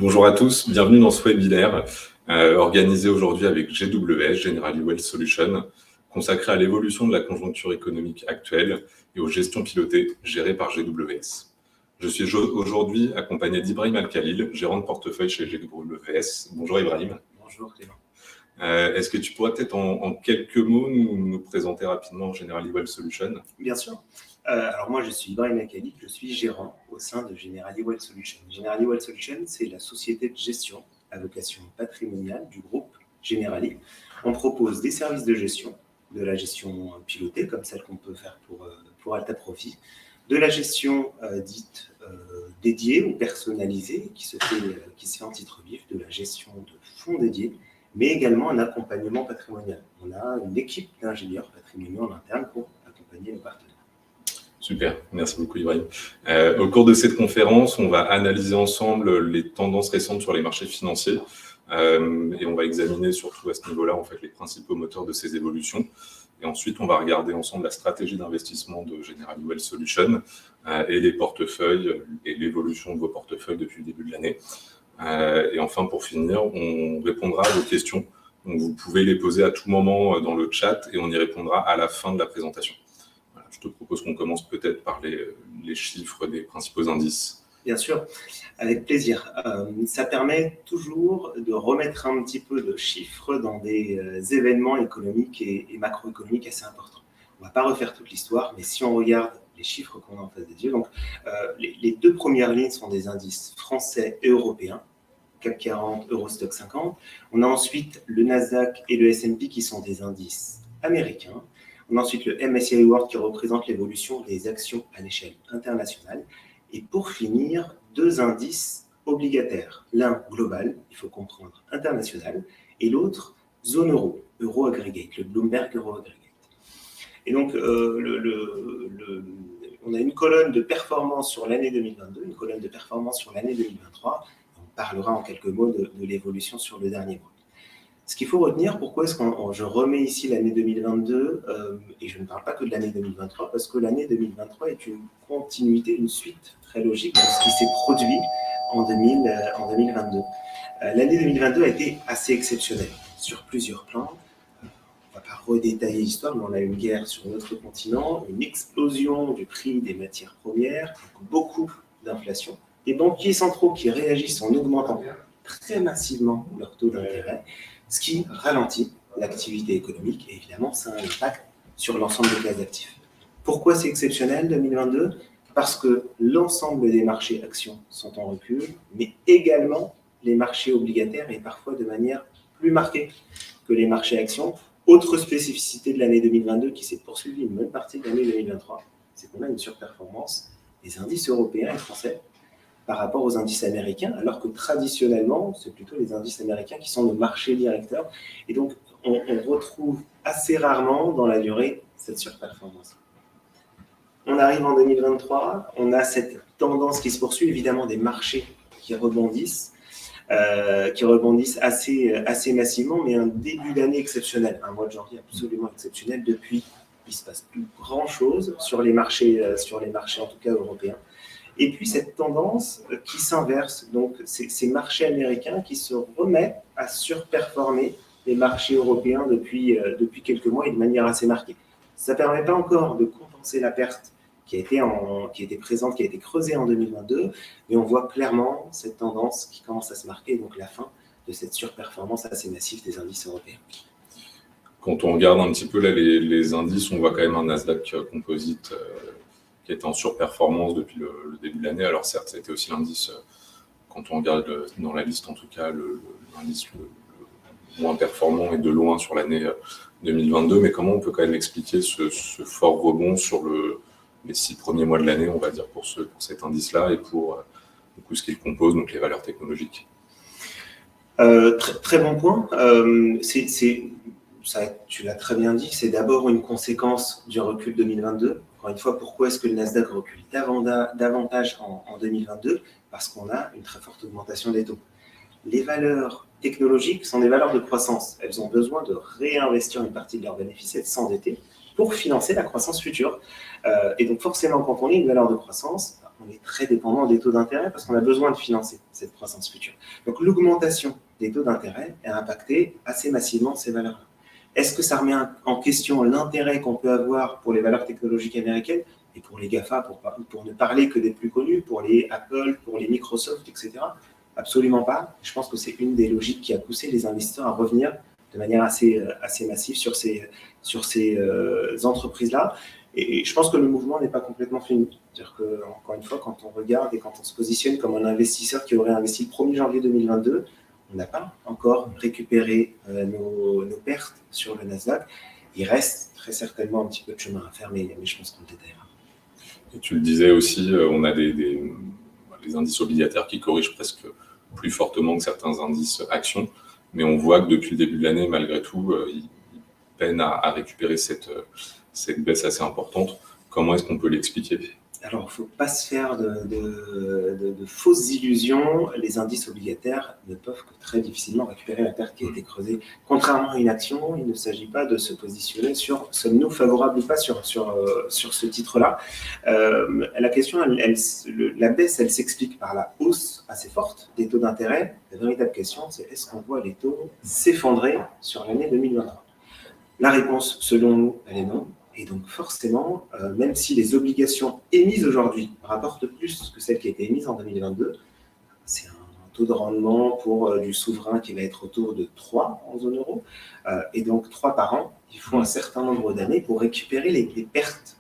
Bonjour à tous, bienvenue dans ce webinaire organisé aujourd'hui avec GWS, Generali Wealth Solutions, consacré à l'évolution de la conjoncture économique actuelle et aux gestions pilotées gérées par GWS. Je suis aujourd'hui accompagné d'Ibrahim Al-Khalil, gérant de portefeuille chez GWS. Bonjour Ibrahim. Bonjour Clément. Est-ce que tu pourrais peut-être en quelques mots nous présenter rapidement Generali Wealth Solutions? Bien sûr. Alors moi, je suis Ibrahim Al-Khalil, je suis gérant au sein de Generali Wealth Solutions. Generali Wealth Solutions, c'est la société de gestion à vocation patrimoniale du groupe Generali. On propose des services de gestion, de la gestion pilotée, comme celle qu'on peut faire pour Alta Profit, de la gestion dite dédiée ou personnalisée, qui se fait en titre vif, de la gestion de fonds dédiés, mais également un accompagnement patrimonial. On a une équipe d'ingénieurs patrimoniaux en interne pour accompagner nos partenaires. Super, merci beaucoup Ibrahim. Au cours de cette conférence, on va analyser ensemble les tendances récentes sur les marchés financiers et on va examiner surtout à ce niveau-là en fait, les principaux moteurs de ces évolutions. Et ensuite, on va regarder ensemble la stratégie d'investissement de Generali Wealth Solutions et les portefeuilles et l'évolution de vos portefeuilles depuis le début de l'année. Et enfin, pour finir, on répondra à vos questions. Donc, vous pouvez les poser à tout moment dans le chat et on y répondra à la fin de la présentation. Voilà, je te propose qu'on commence peut-être par les chiffres des principaux indices. Bien sûr, avec plaisir. Ça permet toujours de remettre un petit peu de chiffres dans des événements économiques et macroéconomiques assez importants. On ne va pas refaire toute l'histoire, mais si on regarde les chiffres qu'on a en face des yeux, donc les deux premières lignes sont des indices français et européens, CAC 40, Eurostock 50. On a ensuite le Nasdaq et le S&P qui sont des indices américains. On a ensuite le MSCI World qui représente l'évolution des actions à l'échelle internationale. Et pour finir, deux indices obligataires. L'un global, il faut comprendre international, et l'autre zone euro, Euro Aggregate, le Bloomberg Euro Aggregate. Et donc, on a une colonne de performance sur l'année 2022, une colonne de performance sur l'année 2023. On parlera en quelques mots de l'évolution sur le dernier mois. Ce qu'il faut retenir, pourquoi est-ce que je remets ici l'année 2022, et je ne parle pas que de l'année 2023, parce que l'année 2023 est une continuité, une suite très logique de ce qui s'est produit en 2022. L'année 2022 a été assez exceptionnelle sur plusieurs plans. On ne va pas redétailler l'histoire, mais on a une guerre sur notre continent, une explosion du prix des matières premières, beaucoup d'inflation, des banquiers centraux qui réagissent en augmentant très massivement leur taux d'intérêt, ce qui ralentit l'activité économique et évidemment ça a un impact sur l'ensemble des classes d'actifs. Pourquoi c'est exceptionnel 2022 ? Parce que l'ensemble des marchés actions sont en recul, mais également les marchés obligataires et parfois de manière plus marquée que les marchés actions. Autre spécificité de l'année 2022 qui s'est poursuivie une bonne partie de l'année 2023, c'est qu'on a une surperformance des indices européens et français par rapport aux indices américains, alors que traditionnellement, c'est plutôt les indices américains qui sont le marché directeur. Et donc, on retrouve assez rarement dans la durée cette surperformance. On arrive en 2023, on a cette tendance qui se poursuit, évidemment des marchés qui rebondissent assez massivement, mais un début d'année exceptionnel, un mois de janvier absolument exceptionnel. Depuis, il ne se passe plus grand-chose sur les marchés en tout cas européens. Et puis cette tendance qui s'inverse, donc ces marchés américains qui se remettent à surperformer les marchés européens depuis quelques mois et de manière assez marquée. Ça ne permet pas encore de compenser la perte qui a été présente, qui a été creusée en 2022, mais on voit clairement cette tendance qui commence à se marquer, donc la fin de cette surperformance assez massive des indices européens. Quand on regarde un petit peu là, les indices, on voit quand même un Nasdaq Composite qui était en surperformance depuis le début de l'année. Alors certes, ça a été aussi l'indice, quand on regarde dans la liste en tout cas, l'indice le moins performant et de loin sur l'année 2022, mais comment on peut quand même expliquer ce fort rebond sur les 6 premiers mois de l'année, on va dire, pour cet indice-là et pour du coup, ce qu'il compose, donc les valeurs technologiques? Très bon point. Ça, tu l'as très bien dit, c'est d'abord une conséquence du recul 2022. Encore une fois, pourquoi est-ce que le Nasdaq recule davantage en 2022 ? Parce qu'on a une très forte augmentation des taux. Les valeurs technologiques sont des valeurs de croissance. Elles ont besoin de réinvestir une partie de leurs bénéfices et de s'endetter pour financer la croissance future. Et donc forcément, quand on est une valeur de croissance, on est très dépendant des taux d'intérêt parce qu'on a besoin de financer cette croissance future. Donc l'augmentation des taux d'intérêt a impacté assez massivement ces valeurs-là. Est-ce que ça remet en question l'intérêt qu'on peut avoir pour les valeurs technologiques américaines et pour les GAFA, pour ne parler que des plus connus, pour les Apple, pour les Microsoft, etc. Absolument pas. Je pense que c'est une des logiques qui a poussé les investisseurs à revenir de manière assez massive sur ces entreprises-là. Et je pense que le mouvement n'est pas complètement fini. C'est-à-dire qu'encore une fois, quand on regarde et quand on se positionne comme un investisseur qui aurait investi le 1er janvier 2022, on n'a pas encore récupéré nos pertes sur le Nasdaq. Il reste très certainement un petit peu de chemin à faire, mais je pense qu'on le détaillera. Et tu le disais aussi, on a des indices obligataires qui corrigent presque plus fortement que certains indices actions, mais on voit que depuis le début de l'année, malgré tout, ils peinent à récupérer cette baisse assez importante. Comment est-ce qu'on peut l'expliquer ? Alors, il ne faut pas se faire de fausses illusions. Les indices obligataires ne peuvent que très difficilement récupérer la perte qui a été creusée. Contrairement à une action, il ne s'agit pas de se positionner sur sommes-nous favorables ou pas sur ce titre-là. La question, la baisse, elle s'explique par la hausse assez forte des taux d'intérêt. La véritable question, c'est est-ce qu'on voit les taux s'effondrer sur l'année 2023 ? La réponse, selon nous, elle est non. Et donc forcément, même si les obligations émises aujourd'hui rapportent plus que celles qui étaient émises en 2022, c'est un taux de rendement pour du souverain qui va être autour de 3 en zone euro. Et donc 3 par an, il faut un certain nombre d'années pour récupérer les pertes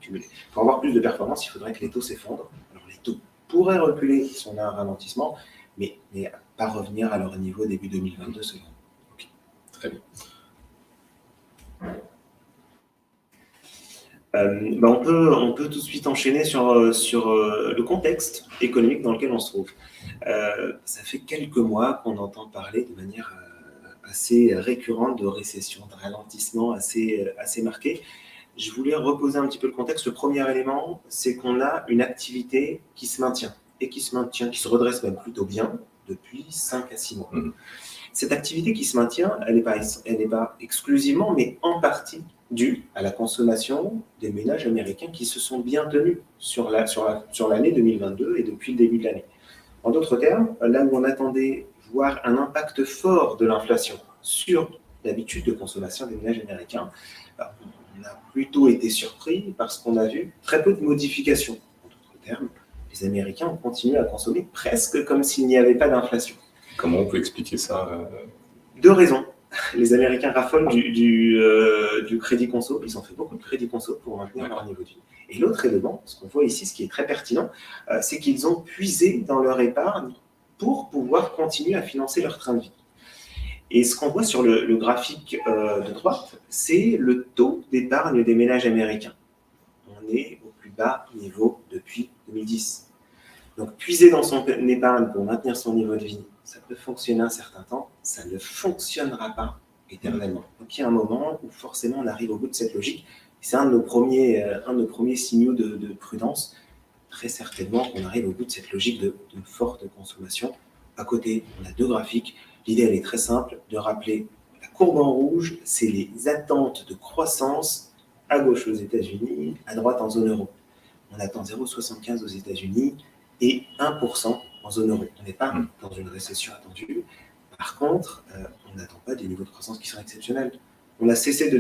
cumulées. Pour avoir plus de performance, il faudrait que les taux s'effondrent. Alors les taux pourraient reculer si on a un ralentissement, mais pas revenir à leur niveau début 2022 selon nous. Okay. Très bien. On peut tout de suite enchaîner sur le contexte économique dans lequel on se trouve. Ça fait quelques mois qu'on entend parler de manière assez récurrente de récession, de ralentissement assez marqué. Je voulais reposer un petit peu le contexte. Le premier élément, c'est qu'on a une activité qui se maintient, qui se redresse même plutôt bien depuis 5 à 6 mois. Cette activité qui se maintient, elle n'est pas exclusivement, mais en partie due à la consommation des ménages américains qui se sont bien tenus sur l'année 2022 et depuis le début de l'année. En d'autres termes, là où on attendait voir un impact fort de l'inflation sur l'habitude de consommation des ménages américains, on a plutôt été surpris parce qu'on a vu très peu de modifications. En d'autres termes, les Américains ont continué à consommer presque comme s'il n'y avait pas d'inflation. Comment on peut expliquer ça ? 2 raisons. Les Américains raffolent du crédit conso. Ils ont fait beaucoup de crédit conso pour maintenir leur niveau de vie. Et l'autre élément, ce qu'on voit ici, ce qui est très pertinent, c'est qu'ils ont puisé dans leur épargne pour pouvoir continuer à financer leur train de vie. Et ce qu'on voit sur le graphique de droite, c'est le taux d'épargne des ménages américains. On est au plus bas niveau depuis 2010. Donc, puiser dans son épargne pour maintenir son niveau de vie, ça peut fonctionner un certain temps, ça ne fonctionnera pas éternellement. Donc, il y a un moment où forcément on arrive au bout de cette logique. C'est un de nos premiers signaux de prudence. Très certainement qu'on arrive au bout de cette logique de forte consommation. À côté, on a 2 graphiques. L'idée, elle est très simple, de rappeler la courbe en rouge, c'est les attentes de croissance à gauche aux États-Unis, à droite en zone euro. On attend 0,75 aux États-Unis et 1% en zone euro. On n'est pas dans une récession attendue. Par contre, on n'attend pas des niveaux de croissance qui sont exceptionnels. On a cessé de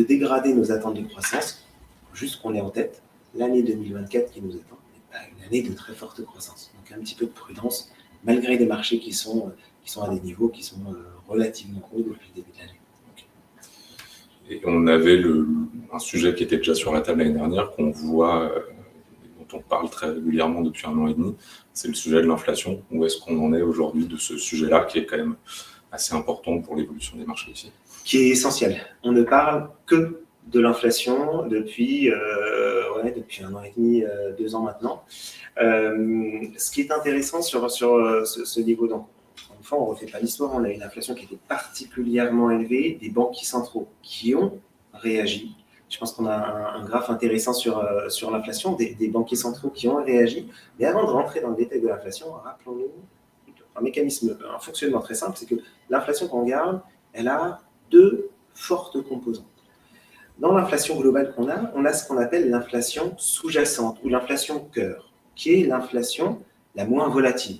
dégrader nos attentes de croissance, juste qu'on ait en tête l'année 2024 qui nous attend n'est pas une année de très forte croissance. Donc un petit peu de prudence, malgré des marchés qui sont à des niveaux qui sont relativement hauts depuis le début de l'année. Et on avait un sujet qui était déjà sur la table l'année dernière, qu'on voit, dont on parle très régulièrement depuis 1 an et demi, c'est le sujet de l'inflation. Où est-ce qu'on en est aujourd'hui de ce sujet-là, qui est quand même assez important pour l'évolution des marchés ici ? Qui est essentiel. On ne parle que de l'inflation depuis 1 an et demi, 2 ans maintenant. Ce qui est intéressant sur ce niveau, donc, une fois, on ne refait pas l'histoire, on a une inflation qui était particulièrement élevée, des banquiers centraux qui ont réagi. Je pense qu'on a un graphe intéressant sur l'inflation, des banquiers centraux qui ont réagi. Mais avant de rentrer dans le détail de l'inflation, rappelons-nous un fonctionnement très simple, c'est que l'inflation qu'on regarde, elle a 2 fortes composantes. Dans l'inflation globale qu'on a ce qu'on appelle l'inflation sous-jacente ou l'inflation cœur. qui est l'inflation la moins volatile.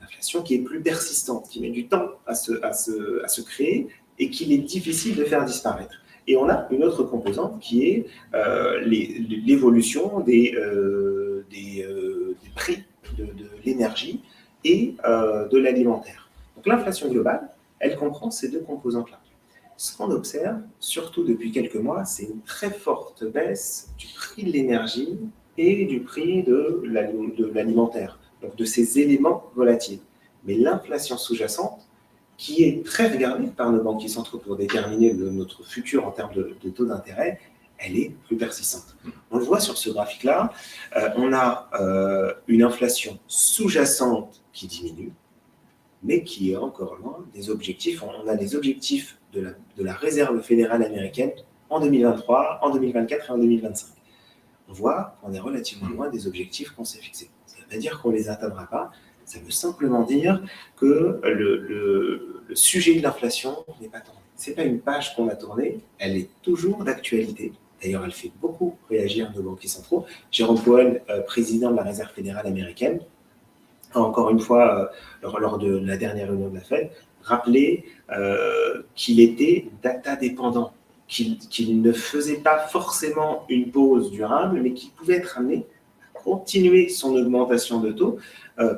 L'inflation qui est plus persistante, qui met du temps à se créer et qu'il est difficile de faire disparaître. Et on a une autre composante qui est l'évolution des prix de l'énergie et de l'alimentaire. Donc l'inflation globale, elle comprend ces deux composantes-là. Ce qu'on observe, surtout depuis quelques mois, c'est une très forte baisse du prix de l'énergie et du prix de l'alimentaire, donc de ces éléments volatiles. Mais l'inflation sous-jacente, qui est très regardée par nos banquiers centraux pour déterminer notre futur en termes de taux d'intérêt, elle est plus persistante. On le voit sur ce graphique-là, on a une inflation sous-jacente qui diminue, mais qui est encore loin des objectifs. On a les objectifs de la Réserve fédérale américaine en 2023, en 2024 et en 2025. On voit qu'on est relativement loin des objectifs qu'on s'est fixés. Ça ne veut pas dire qu'on ne les atteindra pas, ça veut simplement dire que le sujet de l'inflation n'est pas tourné. Ce n'est pas une page qu'on a tournée, elle est toujours d'actualité. D'ailleurs, elle fait beaucoup réagir nos banquiers centraux. Jérôme Powell, président de la Réserve fédérale américaine, a encore une fois, lors de la dernière réunion de la Fed, rappelé qu'il était data dépendant, qu'il ne faisait pas forcément une pause durable, mais qu'il pouvait être amené à continuer son augmentation de taux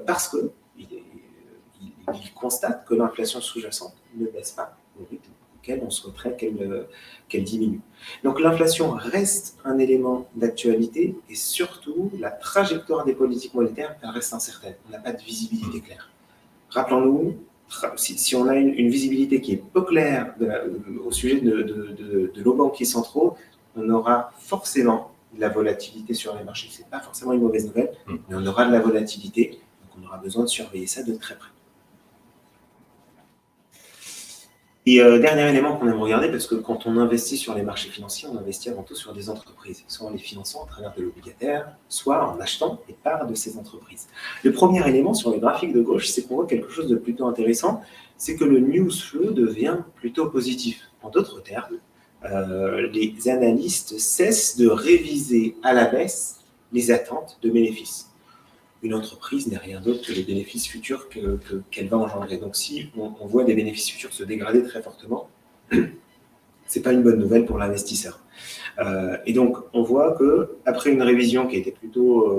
parce qu'il constate que l'inflation sous-jacente ne baisse pas au rythme auquel on souhaiterait qu'elle diminue. Donc l'inflation reste un élément d'actualité et surtout la trajectoire des politiques monétaires reste incertaine. On n'a pas de visibilité claire. Rappelons-nous, si on a une visibilité qui est peu claire au sujet de nos banquiers centraux, on aura forcément de la volatilité sur les marchés. Ce n'est pas forcément une mauvaise nouvelle, mais on aura de la volatilité, donc on aura besoin de surveiller ça de très près. Et dernier élément qu'on aime regarder, parce que quand on investit sur les marchés financiers, on investit avant tout sur des entreprises, soit en les finançant à travers de l'obligataire, soit en achetant des parts de ces entreprises. Le premier élément sur le graphique de gauche, c'est qu'on voit quelque chose de plutôt intéressant, c'est que le news flow devient plutôt positif. En d'autres termes, les analystes cessent de réviser à la baisse les attentes de bénéfices. Une entreprise n'est rien d'autre que les bénéfices futurs qu'elle va engendrer. Donc si on voit des bénéfices futurs se dégrader très fortement, ce n'est pas une bonne nouvelle pour l'investisseur. Et donc on voit qu'après une révision qui a été plutôt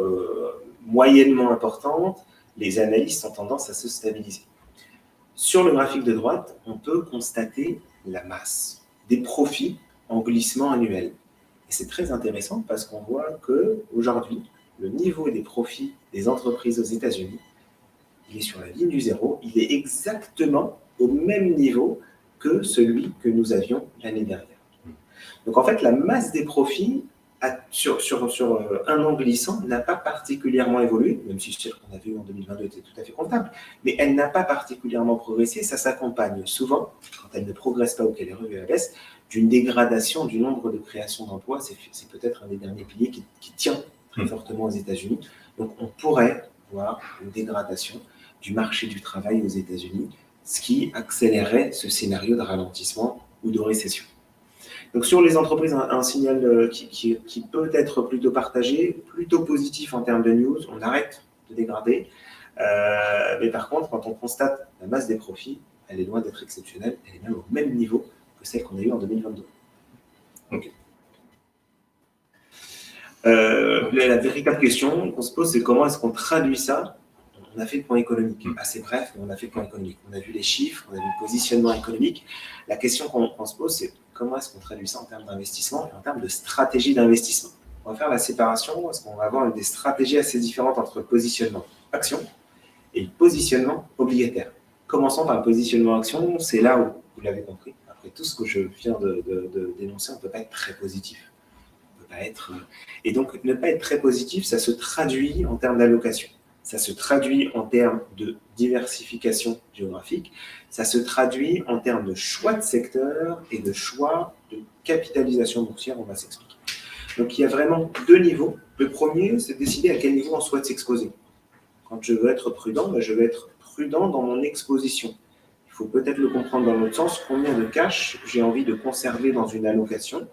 moyennement importante, les analystes ont tendance à se stabiliser. Sur le graphique de droite, on peut constater la masse des profits en glissement annuel. Et c'est très intéressant parce qu'on voit qu'aujourd'hui, le niveau des profits des entreprises aux États-Unis, il est sur la ligne du zéro, il est exactement au même niveau que celui que nous avions l'année dernière. Donc en fait, la masse des profits sur un an glissant n'a pas particulièrement évolué, même si celle qu'on a vue en 2022 était tout à fait comptable, mais elle n'a pas particulièrement progressé. Ça s'accompagne souvent, quand elle ne progresse pas ou qu'elle est revue à la baisse, d'une dégradation du nombre de créations d'emplois. C'est peut-être un des derniers piliers qui tient très fortement aux États-Unis. Donc, on pourrait voir une dégradation du marché du travail aux États-Unis, ce qui accélérerait ce scénario de ralentissement ou de récession. Donc, sur les entreprises, un signal qui peut être plutôt partagé, plutôt positif en termes de news, on arrête de dégrader. Mais par contre, quand on constate la masse des profits, elle est loin d'être exceptionnelle, elle est même au même niveau que celle qu'on a eue en 2022. Okay. La véritable question qu'on se pose, c'est comment est-ce qu'on traduit ça? On a fait le point économique, assez bref, mais on a fait le point économique. On a vu les chiffres, on a vu le positionnement économique. La question qu'on se pose, c'est comment est-ce qu'on traduit ça en termes d'investissement et en termes de stratégie d'investissement? On va faire la séparation, parce qu'on va avoir des stratégies assez différentes entre le positionnement action et le positionnement obligataire. Commençons par le positionnement action, c'est là où, vous l'avez compris, après tout ce que je viens de dénoncer, on ne peut pas être très positif. Et donc, ne pas être très positif, ça se traduit en termes d'allocation. Ça se traduit en termes de diversification géographique. Ça se traduit en termes de choix de secteur et de choix de capitalisation boursière. On va s'expliquer. Donc, il y a vraiment deux niveaux. Le premier, c'est de décider à quel niveau on souhaite s'exposer. Quand je veux être prudent, je vais être prudent dans mon exposition. Il faut peut-être le comprendre dans l'autre sens. Combien de cash j'ai envie de conserver dans une allocation?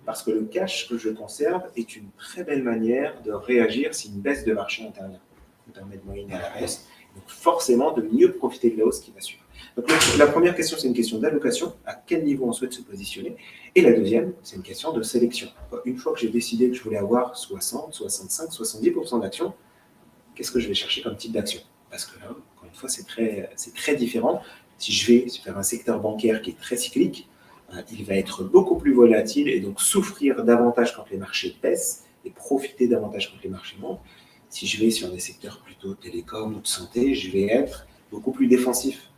Parce que le cash que je conserve est une très belle manière de réagir si une baisse de marché intervient. Ça permet de moyenner à la baisse, donc forcément de mieux profiter de la hausse qui va suivre. Donc la première question, c'est une question d'allocation, à quel niveau on souhaite se positionner. Et la deuxième, c'est une question de sélection. Une fois que j'ai décidé que je voulais avoir 60, 65, 70% d'actions, qu'est-ce que je vais chercher comme type d'action? Parce que là, encore une fois, c'est très différent. Si je vais vers un secteur bancaire qui est très cyclique, il va être beaucoup plus volatile et donc souffrir davantage quand les marchés baissent et profiter davantage quand les marchés montent. Si je vais sur des secteurs plutôt télécom ou de santé, je vais être beaucoup plus défensif.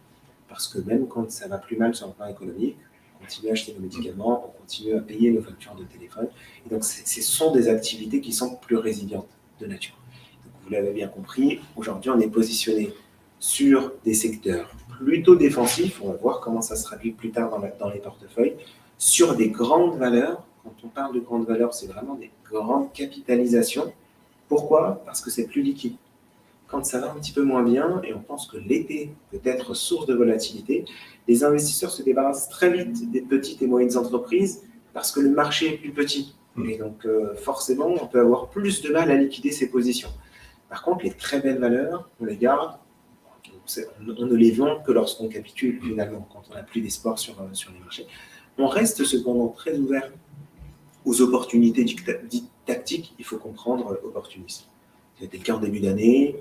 Parce que même quand ça va plus mal sur le plan économique, on continue à acheter nos médicaments, on continue à payer nos factures de téléphone. Et donc, ce sont des activités qui sont plus résilientes de nature. Donc, vous l'avez bien compris, aujourd'hui, on est positionné sur des secteurs plutôt défensifs. On va voir comment ça se traduit plus tard dans les portefeuilles. Sur des grandes valeurs, quand on parle de grandes valeurs, c'est vraiment des grandes capitalisations. Pourquoi? Parce que c'est plus liquide. Quand ça va un petit peu moins bien, et on pense que l'été peut être source de volatilité, les investisseurs se débarrassent très vite des petites et moyennes entreprises parce que le marché est plus petit. Et donc, forcément, on peut avoir plus de mal à liquider ses positions. Par contre, les très belles valeurs, on les garde. On ne les vend que lorsqu'on capitule, finalement, quand on n'a plus d'espoir sur les marchés. On reste cependant très ouvert aux opportunités dites tactiques. Il faut comprendre opportunisme. C'était le cas en début d'année.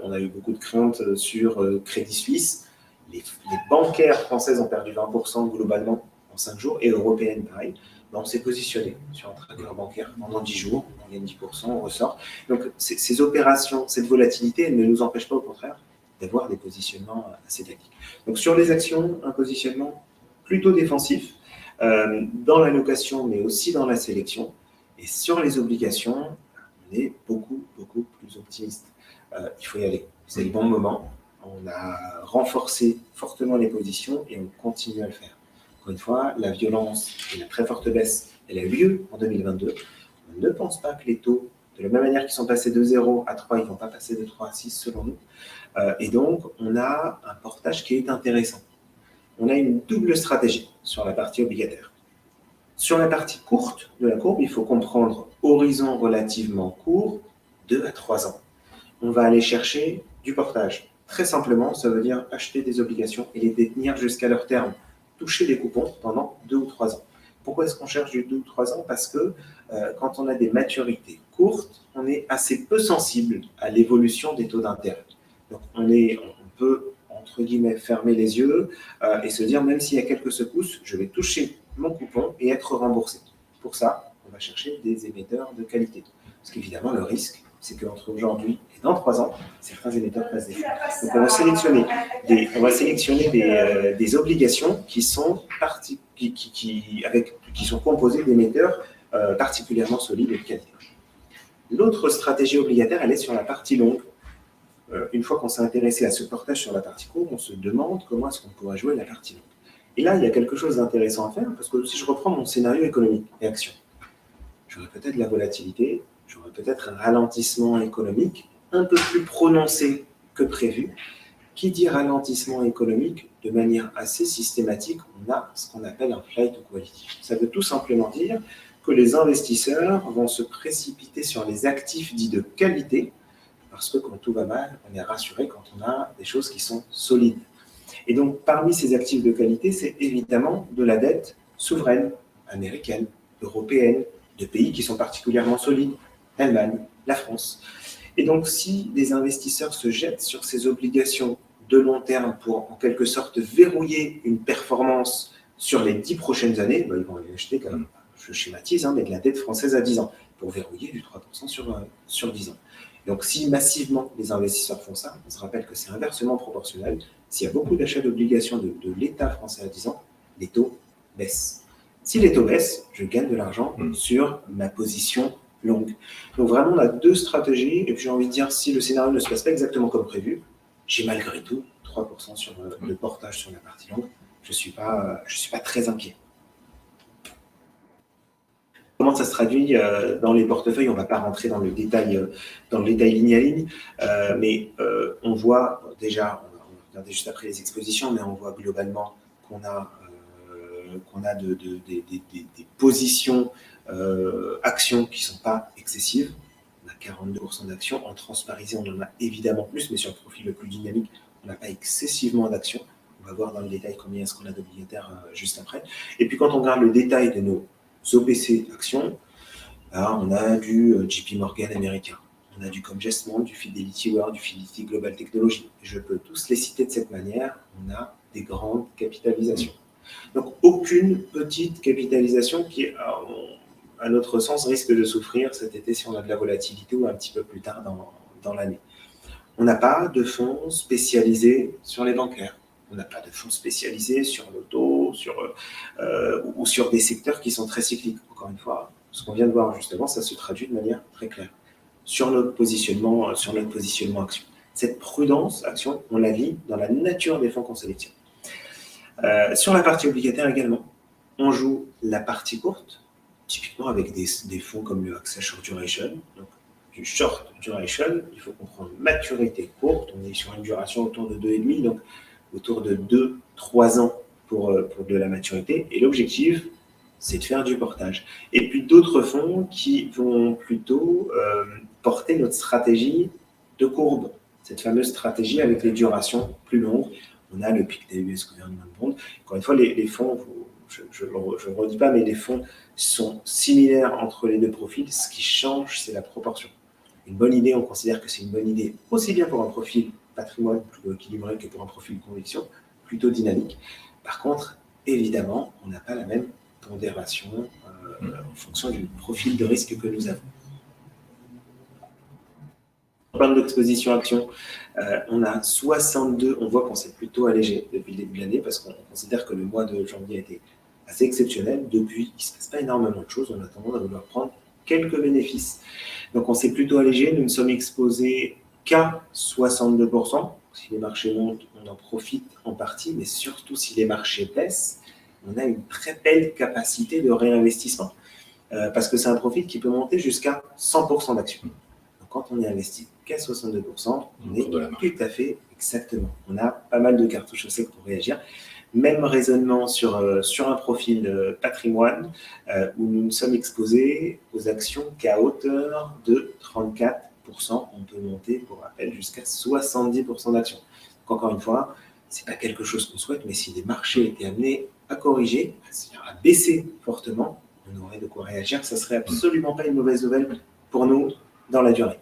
On a eu beaucoup de craintes sur Crédit Suisse. Les bancaires françaises ont perdu 20% globalement en 5 jours, et européennes pareil. On s'est positionné sur un tracker bancaire pendant 10 jours, on gagne 10%, on ressort. Donc ces opérations, cette volatilité, elle ne nous empêche pas, au contraire, d'avoir des positionnements assez tactiques. Donc sur les actions, un positionnement plutôt défensif, dans l'allocation, mais aussi dans la sélection. Et sur les obligations, on est beaucoup plus optimiste. Il faut y aller. C'est le bon moment. On a renforcé fortement les positions et on continue à le faire. Encore une fois, la violence et la très forte baisse, elle a eu lieu en 2022. On ne pense pas que les taux, de la même manière qu'ils sont passés de 0 à 3, ils ne vont pas passer de 3 à 6 selon nous. Et donc, on a un portage qui est intéressant. On a une double stratégie sur la partie obligataire. Sur la partie courte de la courbe, il faut comprendre horizon relativement court, 2 à 3 ans. On va aller chercher du portage. Très simplement, ça veut dire acheter des obligations et les détenir jusqu'à leur terme, toucher des coupons pendant 2 ou 3 ans. Pourquoi est-ce qu'on cherche du 2 ou 3 ans? Parce que quand on a des maturités courtes, on est assez peu sensible à l'évolution des taux d'intérêt. Donc on peut, entre guillemets, fermer les yeux et se dire, même s'il y a quelques secousses, je vais toucher mon coupon et être remboursé. Pour ça, on va chercher des émetteurs de qualité. Parce qu'évidemment, le risque, c'est qu'entre aujourd'hui et dans 3 ans, certains émetteurs passent des fonds. Donc, on va sélectionner des obligations qui sont, qui sont composées d'émetteurs particulièrement solides et de qualité. L'autre stratégie obligataire, elle est sur la partie longue. Une fois qu'on s'est intéressé à ce portage sur la partie courte, on se demande comment est-ce qu'on pourra jouer la partie longue. Et là, il y a quelque chose d'intéressant à faire, parce que si je reprends mon scénario économique et action, j'aurai peut-être de la volatilité, j'aurai peut-être un ralentissement économique un peu plus prononcé que prévu. Qui dit ralentissement économique, de manière assez systématique, on a ce qu'on appelle un flight to quality. Ça veut tout simplement dire que les investisseurs vont se précipiter sur les actifs dits de qualité, parce que quand tout va mal, on est rassuré quand on a des choses qui sont solides. Et donc, parmi ces actifs de qualité, c'est évidemment de la dette souveraine, américaine, européenne, de pays qui sont particulièrement solides, l'Allemagne, la France. Et donc, si des investisseurs se jettent sur ces obligations de long terme pour, en quelque sorte, verrouiller une performance sur les 10 prochaines années, ils vont aller acheter, quand même, je schématise, mais de la dette française à 10 ans, pour verrouiller du 3% sur 10 ans. Donc, si massivement les investisseurs font ça, on se rappelle que c'est inversement proportionnel. S'il y a beaucoup d'achats d'obligations de l'État français à 10 ans, les taux baissent. Si les taux baissent, je gagne de l'argent sur ma position longue. Donc, vraiment, on a deux stratégies. Et puis, j'ai envie de dire, si le scénario ne se passe pas exactement comme prévu, j'ai malgré tout 3% sur le portage sur la partie longue. Je ne suis pas très inquiet. Comment ça se traduit dans les portefeuilles? On ne va pas rentrer dans le détail ligne à ligne, mais on voit déjà, on va regarder juste après les expositions, mais on voit globalement qu'on a des positions actions qui ne sont pas excessives. On a 42% d'actions. En transparisé, on en a évidemment plus, mais sur le profil le plus dynamique, on n'a pas excessivement d'actions. On va voir dans le détail combien est-ce qu'on a d'obligataires juste après. Et puis quand on regarde le détail de nos OPC actions, là, on a du JP Morgan américain, on a du Comgest Monde, du Fidelity World, du Fidelity Global Technology. Je peux tous les citer de cette manière. On a des grandes capitalisations. Donc aucune petite capitalisation qui, à notre sens, risque de souffrir cet été si on a de la volatilité ou un petit peu plus tard dans l'année. On n'a pas de fonds spécialisés sur les bancaires. On n'a pas de fonds spécialisés sur l'auto, ou sur des secteurs qui sont très cycliques. Encore une fois, ce qu'on vient de voir justement, ça se traduit de manière très claire sur notre positionnement action. Cette prudence action, on la lit dans la nature des fonds qu'on sélectionne. Sur la partie obligataire également, on joue la partie courte, typiquement avec des fonds comme le AXA Short Duration. Donc, du Short Duration, il faut comprendre maturité courte. On est sur une duration autour de 2,5, donc autour de 2-3 ans pour de la maturité. Et l'objectif, c'est de faire du portage. Et puis d'autres fonds qui vont plutôt porter notre stratégie de courbe, cette fameuse stratégie avec les durations plus longues. On a le PIC des US Government Bond. Encore une fois, les fonds, je ne redis pas, mais les fonds sont similaires entre les deux profils. Ce qui change, c'est la proportion. Une bonne idée, on considère que c'est une bonne idée aussi bien pour un profil patrimoine plutôt équilibré que pour un profil conviction, plutôt dynamique. Par contre, évidemment, on n'a pas la même pondération en fonction du profil de risque que nous avons. En termes d'exposition action, on a 62, on voit qu'on s'est plutôt allégé depuis le début de l'année parce qu'on considère que le mois de janvier a été assez exceptionnel. Depuis, il ne se passe pas énormément de choses, on a tendance à vouloir prendre quelques bénéfices. Donc on s'est plutôt allégé, nous ne sommes exposés qu'à 62%. Si les marchés montent, on en profite en partie, mais surtout si les marchés baissent, on a une très belle capacité de réinvestissement. Parce que c'est un profil qui peut monter jusqu'à 100% d'actions. Donc quand on est investi qu'à 62%, on est tout à fait exactement. On a pas mal de cartouches au sec pour réagir. Même raisonnement sur un profil patrimoine où nous ne sommes exposés aux actions qu'à hauteur de 34%. On peut monter, pour rappel, jusqu'à 70% d'actions. Donc encore une fois, ce n'est pas quelque chose qu'on souhaite, mais si les marchés étaient amenés à corriger, c'est-à-dire à baisser fortement, on aurait de quoi réagir. Ça ne serait absolument pas une mauvaise nouvelle pour nous dans la durée.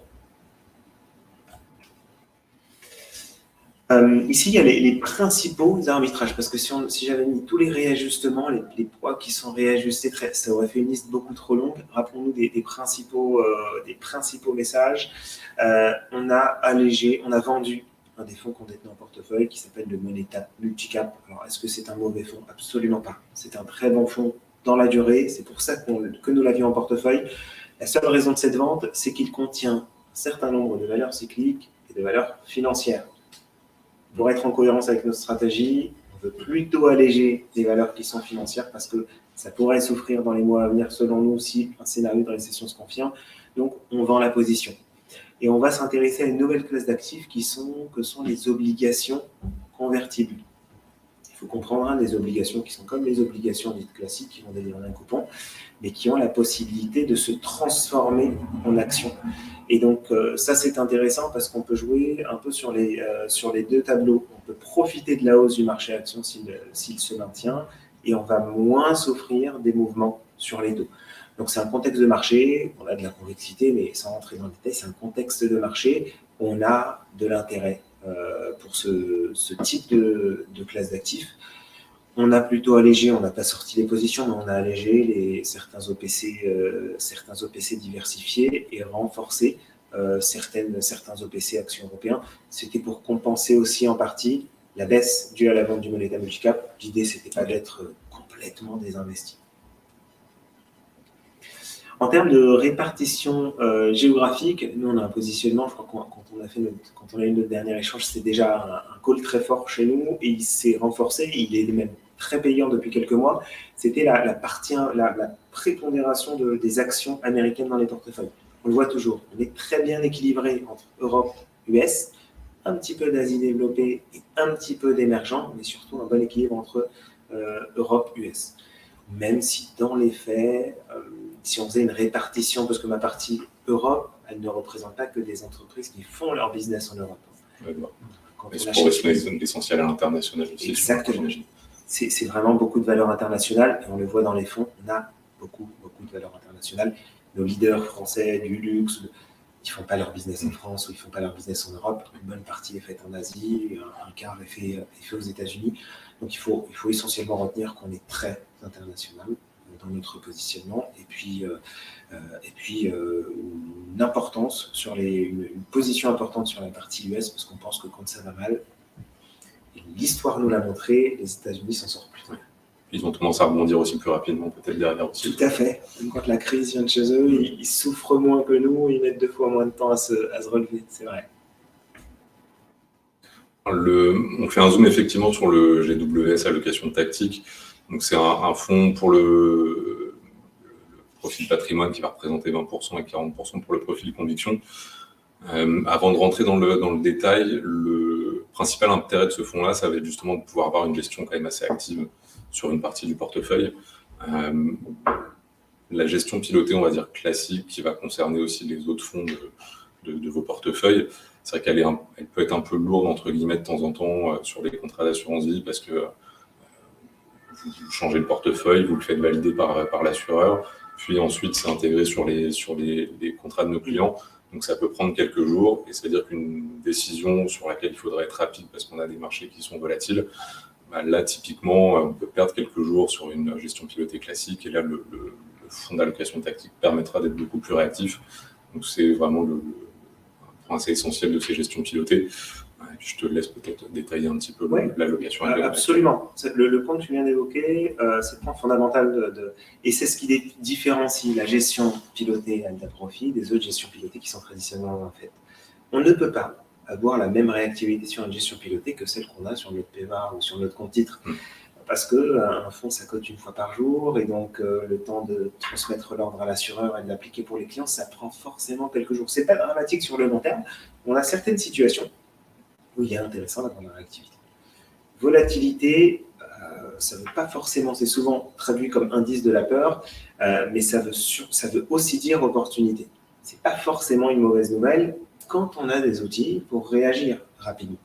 Ici, il y a les principaux arbitrages, parce que si j'avais mis tous les réajustements, les poids qui sont réajustés, ça aurait fait une liste beaucoup trop longue. Rappelons-nous des principaux messages. On a allégé, on a vendu un des fonds qu'on détenait en portefeuille qui s'appelle le Moneta Multicap. Alors, est-ce que c'est un mauvais fonds? Absolument pas. C'est un très bon fonds dans la durée. C'est pour ça que nous l'avions en portefeuille. La seule raison de cette vente, c'est qu'il contient un certain nombre de valeurs cycliques et de valeurs financières. Pour être en cohérence avec notre stratégie, on veut plutôt alléger les valeurs qui sont financières parce que ça pourrait souffrir dans les mois à venir, selon nous, si un scénario de récession se confirme. Donc, on vend la position. Et on va s'intéresser à une nouvelle classe d'actifs que sont les obligations convertibles. Il faut comprendre des obligations qui sont comme les obligations dites classiques qui vont délivrer un coupon, mais qui ont la possibilité de se transformer en actions. Et donc, ça, c'est intéressant parce qu'on peut jouer un peu sur les deux tableaux. On peut profiter de la hausse du marché action s'il se maintient et on va moins souffrir des mouvements sur les taux. Donc, c'est un contexte de marché, on a de la convexité, mais sans rentrer dans le détail, c'est un contexte de marché, on a de l'intérêt pour ce type de classe d'actifs. On a plutôt allégé, on n'a pas sorti les positions, mais on a allégé certains OPC diversifiés et renforcé certains OPC actions européens. C'était pour compenser aussi en partie la baisse due à la vente du Moneta Multicap. L'idée, c'était pas d'être complètement désinvesti. En termes de répartition géographique, nous, on a un positionnement, je crois quand on a eu notre dernier échange, c'était déjà un call très fort chez nous et il s'est renforcé, il est même très payant depuis quelques mois. C'était la prépondération des actions américaines dans les portefeuilles. On le voit toujours, on est très bien équilibré entre Europe, US, un petit peu d'Asie développée et un petit peu d'émergents, mais surtout un bon équilibre entre Europe, US. Même si dans les faits, si on faisait une répartition, parce que ma partie Europe, elle ne représente pas que des entreprises qui font leur business en Europe. Ouais, c'est pour l'essentiel à l'international aussi. Exactement. C'est vraiment beaucoup de valeur internationale, et on le voit dans les fonds, on a beaucoup de valeur internationale. Nos leaders français du luxe, ils ne font pas leur business en France ou ils ne font pas leur business en Europe. Une bonne partie est faite en Asie, un quart est fait aux États-Unis. Donc il faut essentiellement retenir qu'on est très international dans notre positionnement, et puis une importance une position importante sur la partie US, parce qu'on pense que quand ça va mal, et l'histoire nous l'a montré, les États-Unis s'en sortent plus. Ils ont tendance à rebondir aussi plus rapidement, peut-être derrière aussi. Tout à fait. Même quand la crise vient de chez eux, ils souffrent moins que nous, ils mettent 2 fois moins de temps à se relever, c'est vrai. On fait un zoom effectivement sur le GWS allocation tactique. Donc c'est un fonds pour le profil patrimoine qui va représenter 20% et 40% pour le profil conviction. Avant de rentrer dans le détail, le principal intérêt de ce fonds-là, ça va être justement de pouvoir avoir une gestion quand même assez active sur une partie du portefeuille. La gestion pilotée, on va dire classique, qui va concerner aussi les autres fonds de vos portefeuilles, c'est vrai qu'elle elle peut être un peu lourde, entre guillemets, de temps en temps sur les contrats d'assurance vie, parce que vous changez le portefeuille, vous le faites valider par l'assureur, puis ensuite c'est intégré sur les contrats de nos clients. Donc ça peut prendre quelques jours, et c'est-à-dire qu'une décision sur laquelle il faudrait être rapide parce qu'on a des marchés qui sont volatiles, là typiquement on peut perdre quelques jours sur une gestion pilotée classique, et là le fonds d'allocation tactique permettra d'être beaucoup plus réactif. Donc c'est vraiment le point assez essentiel de ces gestions pilotées. Je te laisse peut-être détailler un petit peu l'allocation. Absolument. Le point que tu viens d'évoquer, c'est le point fondamental et c'est ce qui différencie la gestion pilotée à profit des autres gestions pilotées qui sont traditionnellement faites. On ne peut pas avoir la même réactivité sur une gestion pilotée que celle qu'on a sur notre PEVA ou sur notre compte titre. Parce qu'un fonds, ça cote une fois par jour, et donc le temps de transmettre l'ordre à l'assureur et de l'appliquer pour les clients, ça prend forcément quelques jours. Ce n'est pas dramatique sur le long terme. On a certaines situations où il est intéressant d'avoir la réactivité. Volatilité, ça ne veut pas forcément, c'est souvent traduit comme indice de la peur, mais ça veut aussi dire opportunité. Ce n'est pas forcément une mauvaise nouvelle quand on a des outils pour réagir rapidement.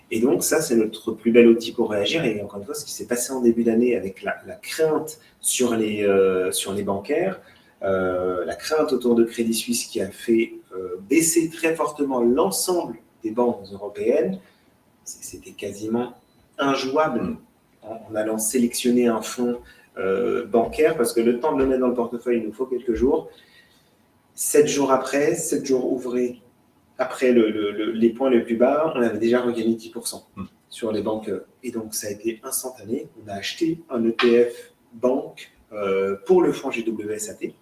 Et donc ça, c'est notre plus bel outil pour réagir. Et encore une fois, ce qui s'est passé en début d'année avec la crainte sur les bancaires, la crainte autour de Crédit Suisse qui a fait baisser très fortement l'ensemble des banques européennes, c'était quasiment injouable en allant sélectionner un fonds bancaire, parce que le temps de le mettre dans le portefeuille, il nous faut quelques jours. 7 jours ouvrés après les points les plus bas, on avait déjà regagné 10% sur les banques. Et donc, ça a été instantané. On a acheté un ETF banque pour le fonds GWSAT.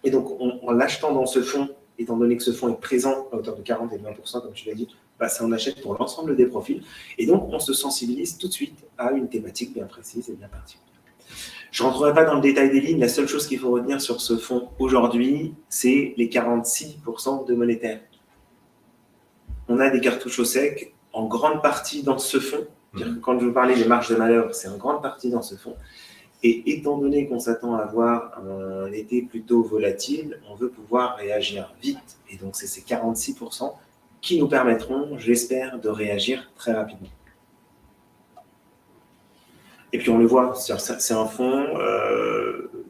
Et donc, en l'achetant dans ce fonds, étant donné que ce fonds est présent à hauteur de 40 et 20%, comme tu l'as dit, ça en achète pour l'ensemble des profils. Et donc, on se sensibilise tout de suite à une thématique bien précise et bien particulière. Je ne rentrerai pas dans le détail des lignes. La seule chose qu'il faut retenir sur ce fonds aujourd'hui, c'est les 46% de monétaire. On a des cartouches au sec en grande partie dans ce fonds. Quand je vous parlais des marges de manœuvre, c'est en grande partie dans ce fonds. Et étant donné qu'on s'attend à avoir un été plutôt volatile, on veut pouvoir réagir vite. Et donc, c'est ces 46% qui nous permettront, j'espère, de réagir très rapidement. Et puis, on le voit, c'est un fonds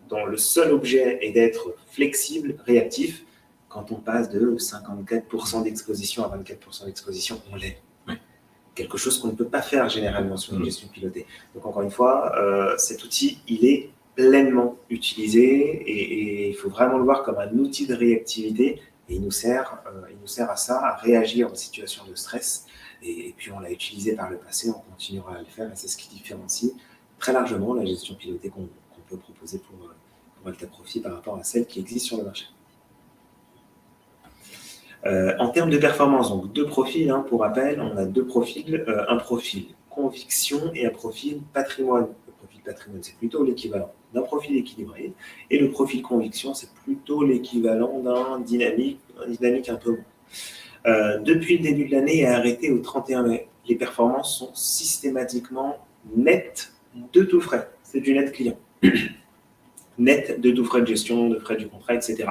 dont le seul objet est d'être flexible, réactif. Quand on passe de 54% d'exposition à 24% d'exposition, on l'est. Quelque chose qu'on ne peut pas faire généralement sur une gestion pilotée. Donc, encore une fois, cet outil, il est pleinement utilisé et il faut vraiment le voir comme un outil de réactivité. Et il nous sert à ça, à réagir aux situations de stress. Et puis, on l'a utilisé par le passé, on continuera à le faire. Et c'est ce qui différencie très largement la gestion pilotée qu'on peut proposer pour Alta Profit par rapport à celle qui existe sur le marché. En termes de performance, donc 2 profils, pour rappel, on a 2 profils, un profil conviction et un profil patrimoine. Le profil patrimoine, c'est plutôt l'équivalent d'un profil équilibré, et le profil conviction, c'est plutôt l'équivalent d'un dynamique un peu moins. Depuis le début de l'année et arrêté au 31 mai, les performances sont systématiquement nettes de tout frais. C'est du net client. net de tout frais de gestion, de frais du contrat, etc.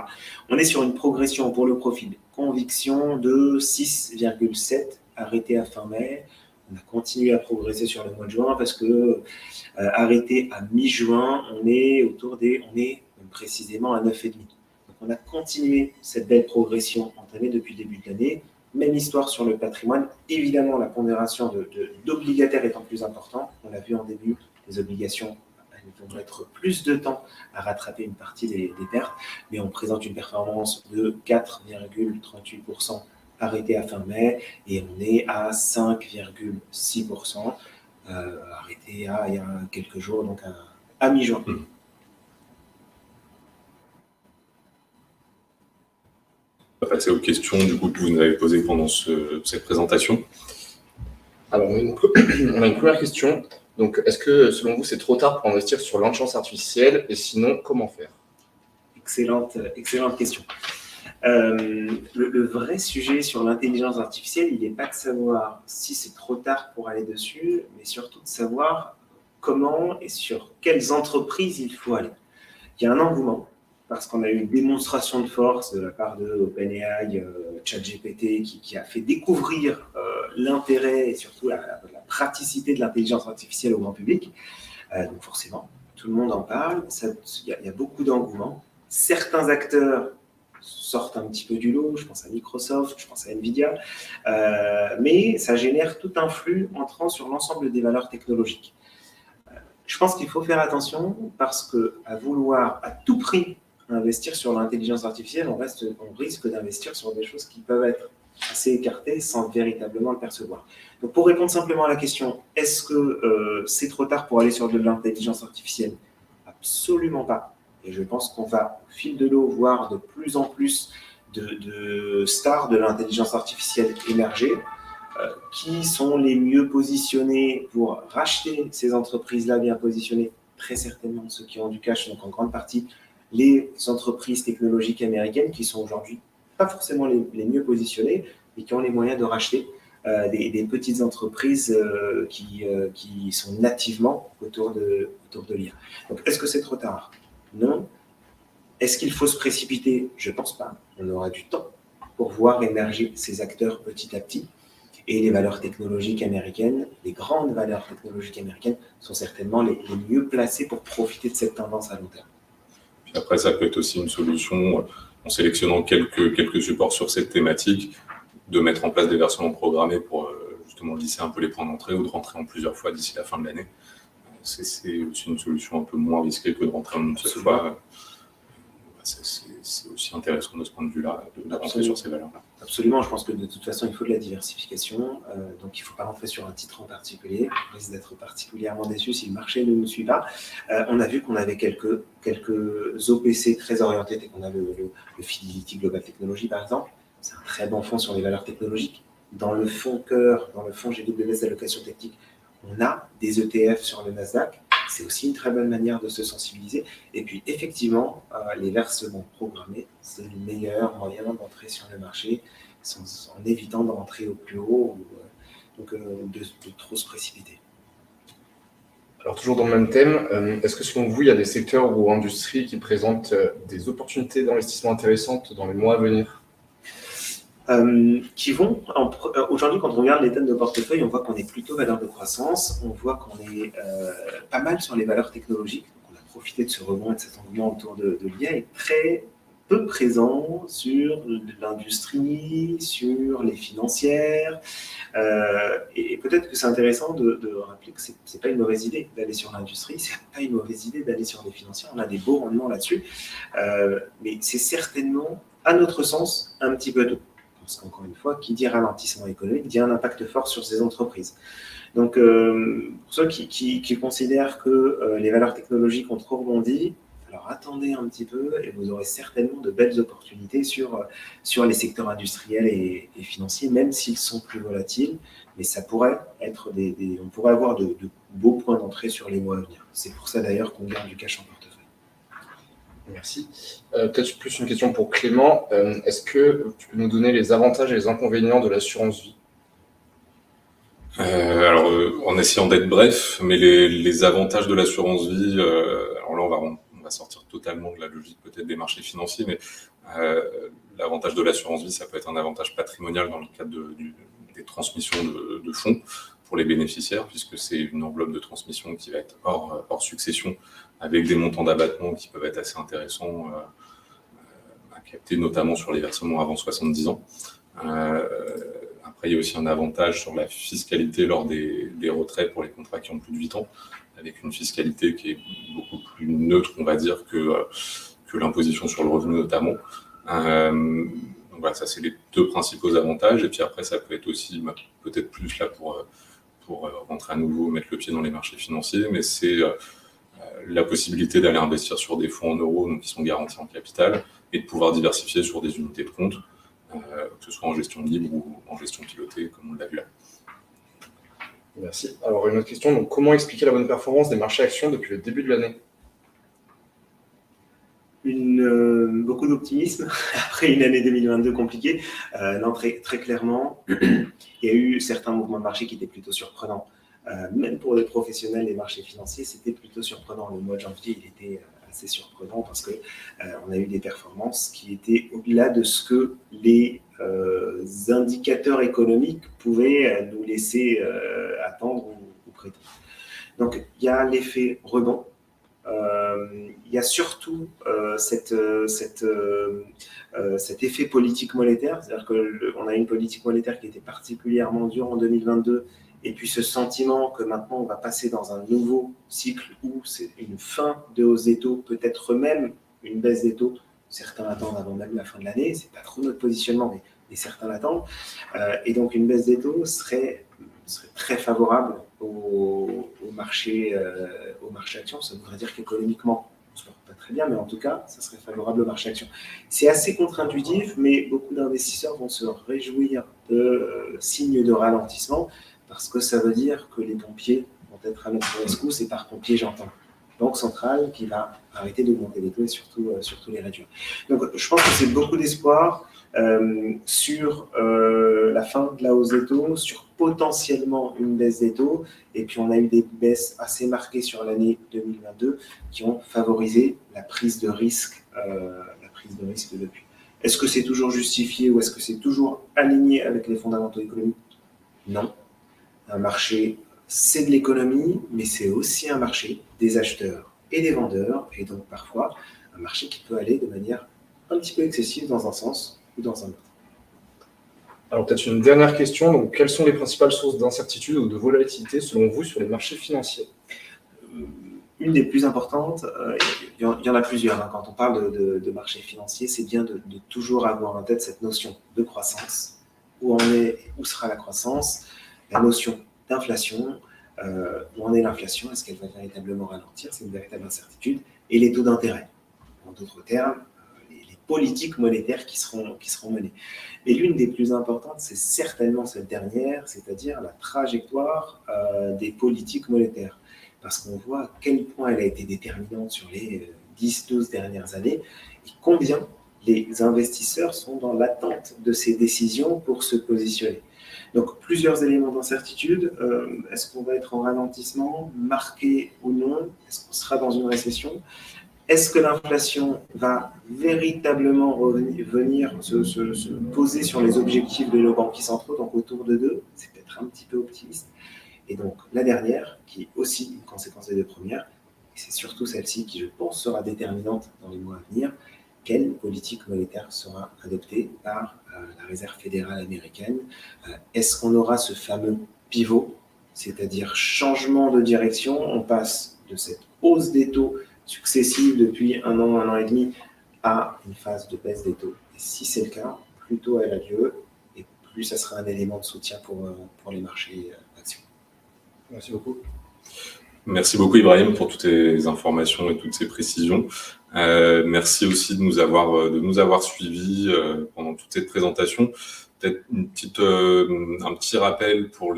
On est sur une progression pour le profil conviction de 6,7 arrêté à fin mai. On a continué à progresser sur le mois de juin parce que arrêté à mi-juin, on est précisément à 9,5. Donc on a continué cette belle progression entamée depuis le début de l'année. Même histoire sur le patrimoine. Évidemment, la pondération d'obligataires étant plus importante, on l'a vu en début, les obligations vont mettre plus de temps à rattraper une partie des pertes, mais on présente une performance de 4,38% arrêté à fin mai et on est à 5,6% arrêté il y a quelques jours, donc à mi-juin. On va passer aux questions du coup, que vous nous avez posées pendant cette présentation. Alors, on a une première question. Donc, est-ce que, selon vous, c'est trop tard pour investir sur l'intelligence artificielle et sinon, comment faire? Excellente question. Le vrai sujet sur l'intelligence artificielle, il n'est pas de savoir si c'est trop tard pour aller dessus, mais surtout de savoir comment et sur quelles entreprises il faut aller. Il y a un engouement, parce qu'on a eu une démonstration de force de la part de OpenAI, ChatGPT, qui a fait découvrir l'intérêt et surtout la praticité de l'intelligence artificielle au grand public. Donc forcément, tout le monde en parle, il y a beaucoup d'engouement. Certains acteurs sortent un petit peu du lot, je pense à Microsoft, je pense à Nvidia, mais ça génère tout un flux entrant sur l'ensemble des valeurs technologiques. Je pense qu'il faut faire attention parce qu'à vouloir à tout prix investir sur l'intelligence artificielle, on risque d'investir sur des choses qui peuvent être assez écartées sans véritablement le percevoir. Donc pour répondre simplement à la question, est-ce que c'est trop tard pour aller sur de l'intelligence artificielle? Absolument pas. Et je pense qu'on va, au fil de l'eau, voir de plus en plus de stars de l'intelligence artificielle émerger, qui sont les mieux positionnés pour racheter ces entreprises-là bien positionnées, très certainement ceux qui ont du cash, donc en grande partie les entreprises technologiques américaines qui sont aujourd'hui pas forcément les mieux positionnées, mais qui ont les moyens de racheter des petites entreprises qui sont nativement autour de l'IA. Donc, est-ce que c'est trop tard? Non. Est-ce qu'il faut se précipiter? Je ne pense pas. On aura du temps pour voir émerger ces acteurs petit à petit. Et les valeurs technologiques américaines, les grandes valeurs technologiques américaines, sont certainement les mieux placées pour profiter de cette tendance à long terme. Puis après, ça peut être aussi une solution, en sélectionnant quelques supports sur cette thématique, de mettre en place des versements programmés pour justement lisser un peu les points d'entrée ou de rentrer en plusieurs fois d'ici la fin de l'année. C'est aussi une solution un peu moins risquée que de rentrer en une seule fois. C'est aussi intéressant de ce point de vue-là, de rentrer sur ces valeurs-là. Absolument, je pense que de toute façon, il faut de la diversification. Donc, il ne faut pas rentrer sur un titre en particulier. On risque d'être particulièrement déçu si le marché ne nous suit pas. On a vu qu'on avait quelques OPC très orientés, et qu'on a le Fidelity Global Technology, par exemple. C'est un très bon fonds sur les valeurs technologiques. Dans le fonds cœur, dans le fonds GWS Allocation Technique, on a des ETF sur le Nasdaq. C'est aussi une très bonne manière de se sensibiliser. Et puis, effectivement, les versements programmés, c'est le meilleur moyen d'entrer sur le marché en évitant d'entrer au plus haut ou de trop se précipiter. Alors, toujours dans le même thème, est-ce que selon vous, il y a des secteurs ou industries qui présentent des opportunités d'investissement intéressantes dans les mois à venir? Aujourd'hui, quand on regarde les thèmes de portefeuille, on voit qu'on est plutôt valeur de croissance, on voit qu'on est pas mal sur les valeurs technologiques. Donc on a profité de ce rebond et de cet engouement autour de l'IA et très peu présent sur l'industrie, sur les financières. Et peut-être que c'est intéressant de rappeler que c'est pas une mauvaise idée d'aller sur l'industrie, c'est pas une mauvaise idée d'aller sur les financières. On a des beaux rendements là-dessus, mais c'est certainement, à notre sens, un petit peu tôt. Parce qu'encore une fois, qui dit ralentissement économique dit un impact fort sur ces entreprises. Donc, pour ceux qui considèrent que les valeurs technologiques ont trop rebondi, alors attendez un petit peu et vous aurez certainement de belles opportunités sur les secteurs industriels et financiers, même s'ils sont plus volatiles. Mais ça pourrait être on pourrait avoir de beaux points d'entrée sur les mois à venir. C'est pour ça d'ailleurs qu'on garde du cash en portefeuille. Merci. Peut-être plus une question pour Clément. Est-ce que tu peux nous donner les avantages et les inconvénients de l'assurance vie? En essayant d'être bref, mais les avantages de l'assurance vie, alors là, on va sortir totalement de la logique peut-être des marchés financiers, mais l'avantage de l'assurance vie, ça peut être un avantage patrimonial dans le cadre des transmissions de fonds pour les bénéficiaires, puisque c'est une enveloppe de transmission qui va être hors succession, avec des montants d'abattement qui peuvent être assez intéressants à capter, notamment sur les versements avant 70 ans. Après, il y a aussi un avantage sur la fiscalité lors des retraits pour les contrats qui ont plus de 8 ans, avec une fiscalité qui est beaucoup plus neutre, on va dire, que l'imposition sur le revenu notamment. Donc voilà, ça c'est les deux principaux avantages. Et puis après, ça peut être aussi peut-être plus là pour rentrer à nouveau, mettre le pied dans les marchés financiers, mais c'est la possibilité d'aller investir sur des fonds en euros, donc qui sont garantis en capital, et de pouvoir diversifier sur des unités de compte, que ce soit en gestion libre ou en gestion pilotée, comme on l'a vu là. Merci. Alors, une autre question. Donc, comment expliquer la bonne performance des marchés actions depuis le début de l'année ? Beaucoup d'optimisme après une année 2022 compliquée. Non, très clairement, il y a eu certains mouvements de marché qui étaient plutôt surprenants. Même pour les professionnels des marchés financiers, c'était plutôt surprenant. Le mois de janvier, il était assez surprenant parce que on a eu des performances qui étaient au-delà de ce que les indicateurs économiques pouvaient nous laisser attendre ou prétendre. Donc, il y a l'effet rebond. Il y a surtout cet effet politique monétaire, c'est-à-dire qu'on a une politique monétaire qui était particulièrement dure en 2022, et puis ce sentiment que maintenant on va passer dans un nouveau cycle où c'est une fin de hausse des taux, peut-être même une baisse des taux. Certains l'attendent avant même la fin de l'année, c'est pas trop notre positionnement, mais certains l'attendent. Et donc une baisse des taux serait très favorable au marché actions. Ça voudrait dire qu'économiquement, on ne se porte pas très bien, mais en tout cas, ça serait favorable au marché actions. C'est assez contre-intuitif, mais beaucoup d'investisseurs vont se réjouir de signes de ralentissement parce que ça veut dire que les pompiers vont être à notre rescousse, et par pompiers, j'entends Banque centrale qui va arrêter d'augmenter les taux et surtout les réduire. Donc, je pense que c'est beaucoup d'espoir sur la fin de la hausse des taux, sur potentiellement une baisse des taux, et puis on a eu des baisses assez marquées sur l'année 2022 qui ont favorisé la prise de risque depuis. Est-ce que c'est toujours justifié ou est-ce que c'est toujours aligné avec les fondamentaux économiques ? Non. Un marché, c'est de l'économie, mais c'est aussi un marché des acheteurs et des vendeurs, et donc parfois un marché qui peut aller de manière un petit peu excessive dans un sens ou dans un autre. Alors peut-être une dernière question. Donc, quelles sont les principales sources d'incertitude ou de volatilité selon vous sur les marchés financiers ? Une des plus importantes, il y en a plusieurs. Hein. Quand on parle de marché financier, c'est bien de toujours avoir en tête cette notion de croissance. Où sera la croissance ? La notion d'inflation, où en est l'inflation ? Est-ce qu'elle va véritablement ralentir ? C'est une véritable incertitude. Et les taux d'intérêt. En d'autres termes, les politiques monétaires qui seront menées. Et l'une des plus importantes, c'est certainement cette dernière, c'est-à-dire la trajectoire des politiques monétaires. Parce qu'on voit à quel point elle a été déterminante sur les 10-12 dernières années et combien les investisseurs sont dans l'attente de ces décisions pour se positionner. Donc, plusieurs éléments d'incertitude. Est-ce qu'on va être en ralentissement, marqué ou non ? Est-ce qu'on sera dans une récession ? Est-ce que l'inflation va véritablement venir se poser sur les objectifs de nos banquiers centraux, donc autour de 2 ? C'est peut-être un petit peu optimiste. Et donc, la dernière, qui est aussi une conséquence des deux premières, et c'est surtout celle-ci qui, je pense, sera déterminante dans les mois à venir, quelle politique monétaire sera adoptée par la Réserve fédérale américaine ? Est-ce qu'on aura ce fameux pivot, c'est-à-dire changement de direction ? On passe de cette hausse des taux successive depuis un an et demi, à une phase de baisse des taux. Et si c'est le cas, plus tôt elle a lieu, et plus ça sera un élément de soutien pour les marchés actions. Merci beaucoup. Merci beaucoup Ibrahim pour toutes tes informations et toutes ces précisions. Merci aussi de nous avoir suivis pendant toute cette présentation. Peut-être un petit rappel pour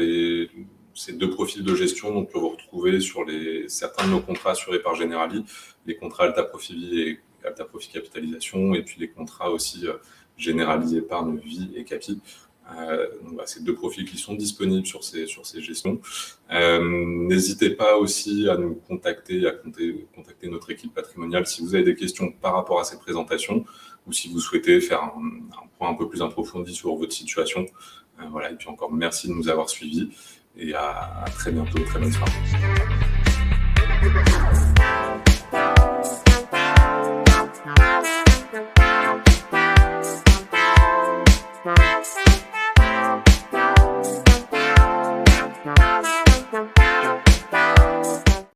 ces deux profils de gestion. Donc, vous retrouvez sur certains de nos contrats assurés par Generali, les contrats Alta Profit Vie et Alta Profit Capitalisation, et puis les contrats aussi Generali Épargne Vie et Capi. Donc, voilà, c'est 2 profils qui sont disponibles sur ces gestions. N'hésitez pas aussi à nous contacter, à contacter notre équipe patrimoniale si vous avez des questions par rapport à ces présentations ou si vous souhaitez faire un point un peu plus approfondi sur votre situation. Voilà, et puis encore merci de nous avoir suivis et à très bientôt, très bonne soirée.